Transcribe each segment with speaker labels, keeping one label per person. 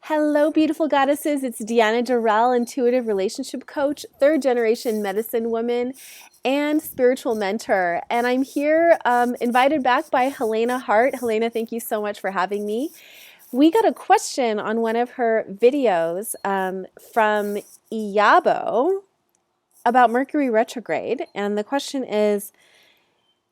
Speaker 1: Hello, beautiful goddesses. It's Diana Dorell, intuitive relationship coach, third generation medicine woman, and spiritual mentor. And I'm here invited back by Helena Hart. Helena, thank you so much for having me. We got a question on one of her videos from Iyabo about Mercury Retrograde. And the question is,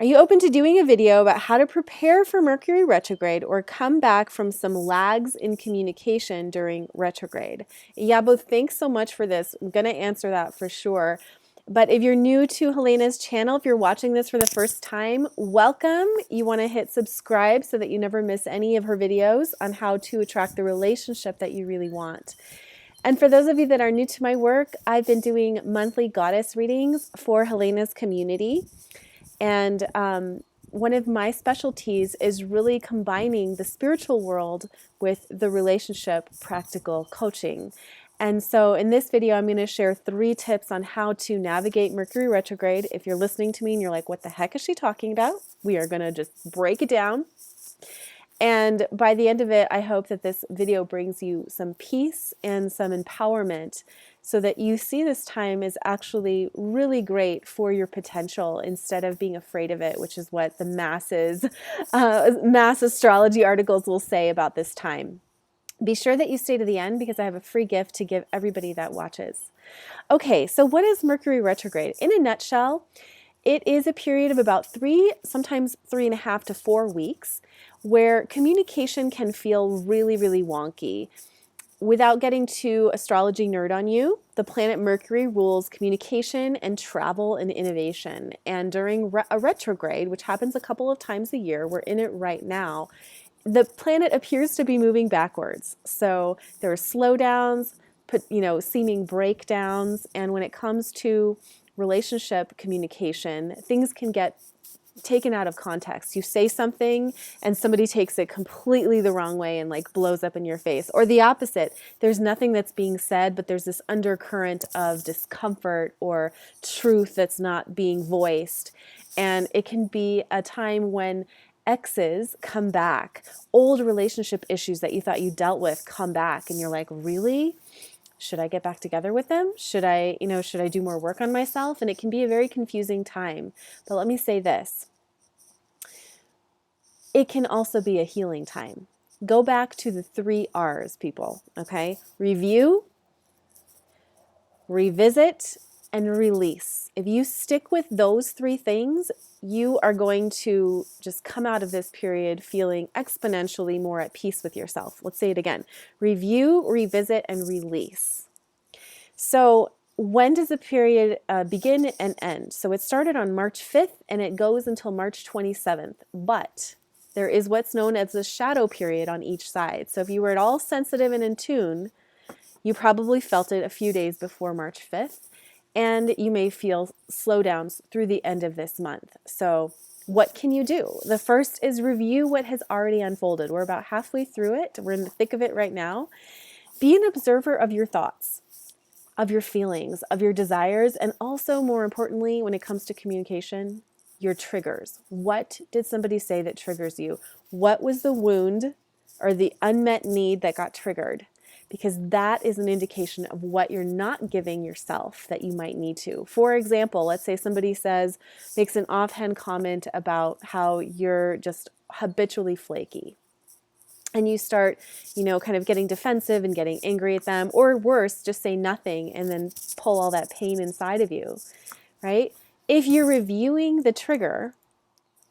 Speaker 1: are you open to doing a video about how to prepare for Mercury retrograde or come back from some lags in communication during retrograde? Yabo, thanks so much for this. I'm going to answer that for sure. But if you're new to Helena's channel, if you're watching this for the first time, welcome. You want to hit subscribe so that you never miss any of her videos on how to attract the relationship that you really want. And for those of you that are new to my work, I've been doing monthly goddess readings for Helena's community. And one of my specialties is really combining the spiritual world with the relationship practical coaching. And so in this video, I'm going to share 3 tips on how to navigate Mercury retrograde. If you're listening to me and you're like, what the heck is she talking about? We are going to just break it down. And by the end of it, I hope that this video brings you some peace and some empowerment so that you see this time is actually really great for your potential instead of being afraid of it, which is what the mass astrology articles will say about this time. Be sure that you stay to the end because I have a free gift to give everybody that watches. Okay, so what is Mercury retrograde? In a nutshell, it is a period of about 3, sometimes 3.5 to 4 weeks, where communication can feel really, really wonky. Without getting too astrology nerd on you, the planet Mercury rules communication and travel and innovation. And during a retrograde, which happens a couple of times a year, we're in it right now, the planet appears to be moving backwards. So there are slowdowns, seeming breakdowns. And when it comes to relationship communication, things can get taken out of context. You say something and somebody takes it completely the wrong way and like blows up in your face. Or the opposite. There's nothing that's being said, but there's this undercurrent of discomfort or truth that's not being voiced. And it can be a time when exes come back. Old relationship issues that you thought you dealt with come back and you're like, really? Should I get back together with them? Should I do more work on myself? And it can be a very confusing time. But let me say this. It can also be a healing time. Go back to the 3 R's, people, okay? Review, revisit, and release. If you stick with those 3 things, you are going to just come out of this period feeling exponentially more at peace with yourself. Let's say it again. Review, revisit, and release. So when does the period begin and end? So it started on March 5th and it goes until March 27th. But there is what's known as a shadow period on each side. So if you were at all sensitive and in tune, you probably felt it a few days before March 5th. And you may feel slowdowns through the end of this month. So what can you do? The first is review what has already unfolded. We're about halfway through it. We're in the thick of it right now. Be an observer of your thoughts, of your feelings, of your desires, and also, more importantly, when it comes to communication, your triggers. What did somebody say that triggers you? What was the wound or the unmet need that got triggered? Because that is an indication of what you're not giving yourself that you might need to. For example, let's say somebody makes an offhand comment about how you're just habitually flaky. And you start, kind of getting defensive and getting angry at them, or worse, just say nothing and then pull all that pain inside of you, right? If you're reviewing the trigger,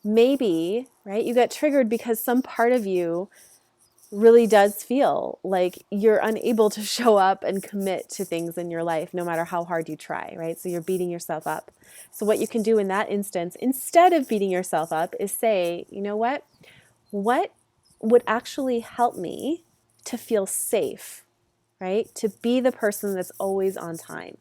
Speaker 1: maybe, right, you got triggered because some part of you really does feel like you're unable to show up and commit to things in your life, no matter how hard you try, right? So you're beating yourself up. So what you can do in that instance, instead of beating yourself up, is say, you know what? What would actually help me to feel safe, right? To be the person that's always on time.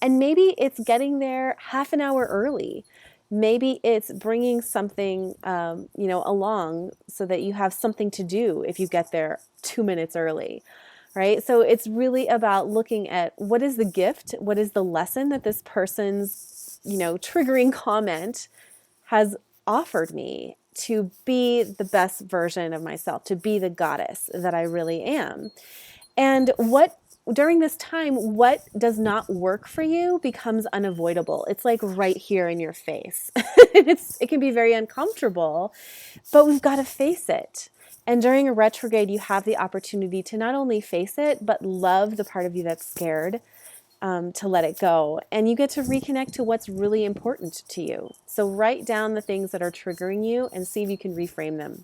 Speaker 1: And maybe it's getting there half an hour early. Maybe it's bringing something, along so that you have something to do if you get there 2 minutes early, right? So it's really about looking at what is the gift, what is the lesson that this person's, triggering comment has offered me to be the best version of myself, to be the goddess that I really am. And during this time, what does not work for you becomes unavoidable. It's like right here in your face. It can be very uncomfortable, but we've got to face it. And during a retrograde, you have the opportunity to not only face it, but love the part of you that's scared, to let it go. And you get to reconnect to what's really important to you. So write down the things that are triggering you and see if you can reframe them.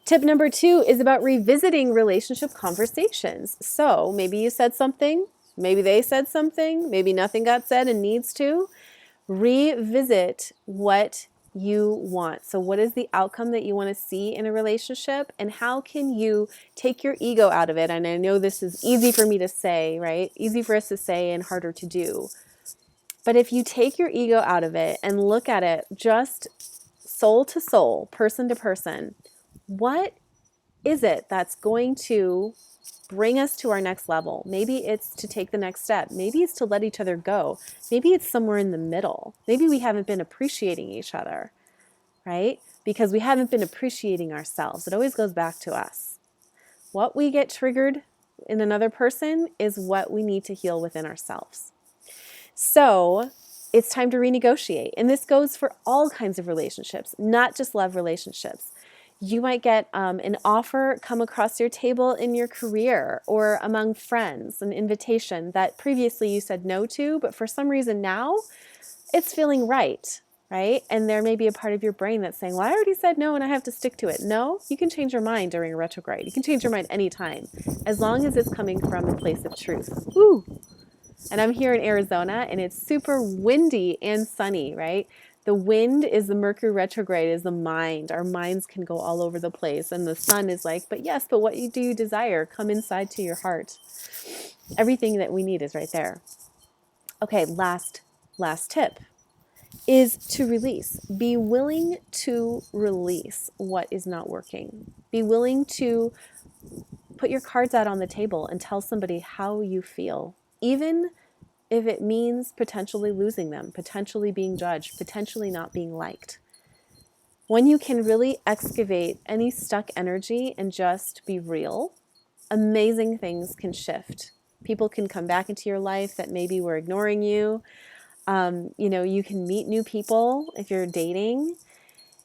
Speaker 1: Tip number 2 is about revisiting relationship conversations. So maybe you said something, maybe they said something, maybe nothing got said and needs to. Revisit what you want. So what is the outcome that you want to see in a relationship, and how can you take your ego out of it? And I know this is easy for me to say, right? Easy for us to say and harder to do. But if you take your ego out of it and look at it just soul to soul, person to person, what is it that's going to bring us to our next level? Maybe it's to take the next step. Maybe it's to let each other go. Maybe it's somewhere in the middle. Maybe we haven't been appreciating each other, right? Because we haven't been appreciating ourselves. It always goes back to us. What we get triggered in another person is what we need to heal within ourselves. So it's time to renegotiate. And this goes for all kinds of relationships, not just love relationships. You might get an offer come across your table in your career or among friends, an invitation that previously you said no to, but for some reason now it's feeling right? And there may be a part of your brain that's saying, well, I already said no and I have to stick to it. No, you can change your mind during a retrograde. You can change your mind anytime, as long as it's coming from a place of truth. Woo! And I'm here in Arizona and it's super windy and sunny, right? The wind is the Mercury Retrograde, is the mind. Our minds can go all over the place. And the sun is like, but yes, but what do you desire? Come inside to your heart. Everything that we need is right there. Okay, last tip is to release. Be willing to release what is not working. Be willing to put your cards out on the table and tell somebody how you feel, even if it means potentially losing them, potentially being judged, potentially not being liked. When you can really excavate any stuck energy and just be real, amazing things can shift. People can come back into your life that maybe were ignoring you. You can meet new people if you're dating.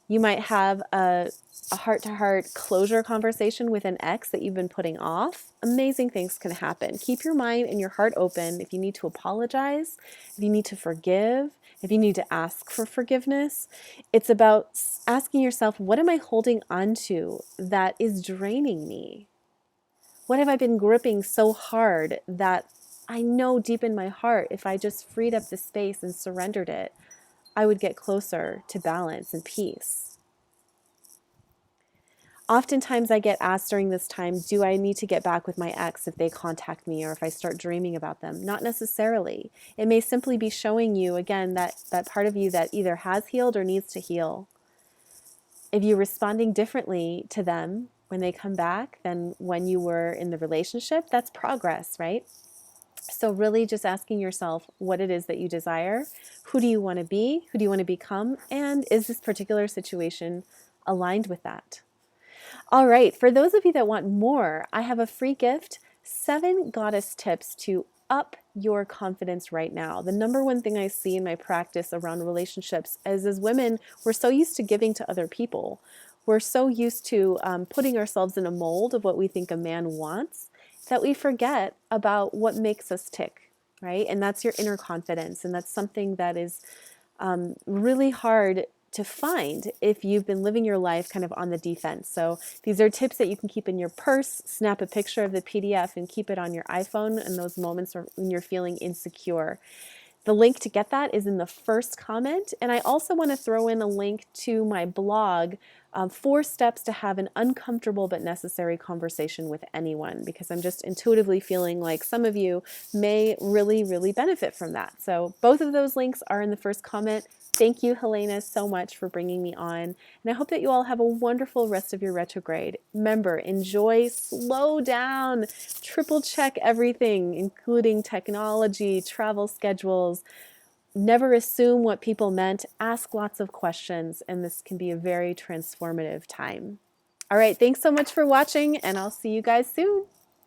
Speaker 1: You might have a heart-to-heart closure conversation with an ex that you've been putting off. Amazing things can happen. Keep your mind and your heart open if you need to apologize, if you need to forgive, if you need to ask for forgiveness. It's about asking yourself, what am I holding onto that is draining me? What have I been gripping so hard that I know deep in my heart, if I just freed up the space and surrendered it, I would get closer to balance and peace? Oftentimes I get asked during this time, do I need to get back with my ex if they contact me or if I start dreaming about them? Not necessarily. It may simply be showing you, again, that part of you that either has healed or needs to heal. If you're responding differently to them when they come back than when you were in the relationship, that's progress, right? So really just asking yourself what it is that you desire. Who do you want to be? Who do you want to become? And is this particular situation aligned with that? All right, for those of you that want more, I have a free gift, 7 goddess tips to up your confidence right now. The number one thing I see in my practice around relationships is, as women, we're so used to giving to other people. We're so used to putting ourselves in a mold of what we think a man wants that we forget about what makes us tick, right? And that's your inner confidence. And that's something that is really hard to find if you've been living your life kind of on the defense. So these are tips that you can keep in your purse, snap a picture of the PDF and keep it on your iPhone in those moments when you're feeling insecure. The link to get that is in the first comment. And I also want to throw in a link to my blog, 4 steps to have an uncomfortable but necessary conversation with anyone, because I'm just intuitively feeling like some of you may really, really benefit from that. So both of those links are in the first comment. Thank you, Helena, so much for bringing me on. And I hope that you all have a wonderful rest of your retrograde. Remember, enjoy, slow down, triple check everything, including technology, travel schedules. Never assume what people meant. Ask lots of questions, and this can be a very transformative time. All right, thanks so much for watching, and I'll see you guys soon.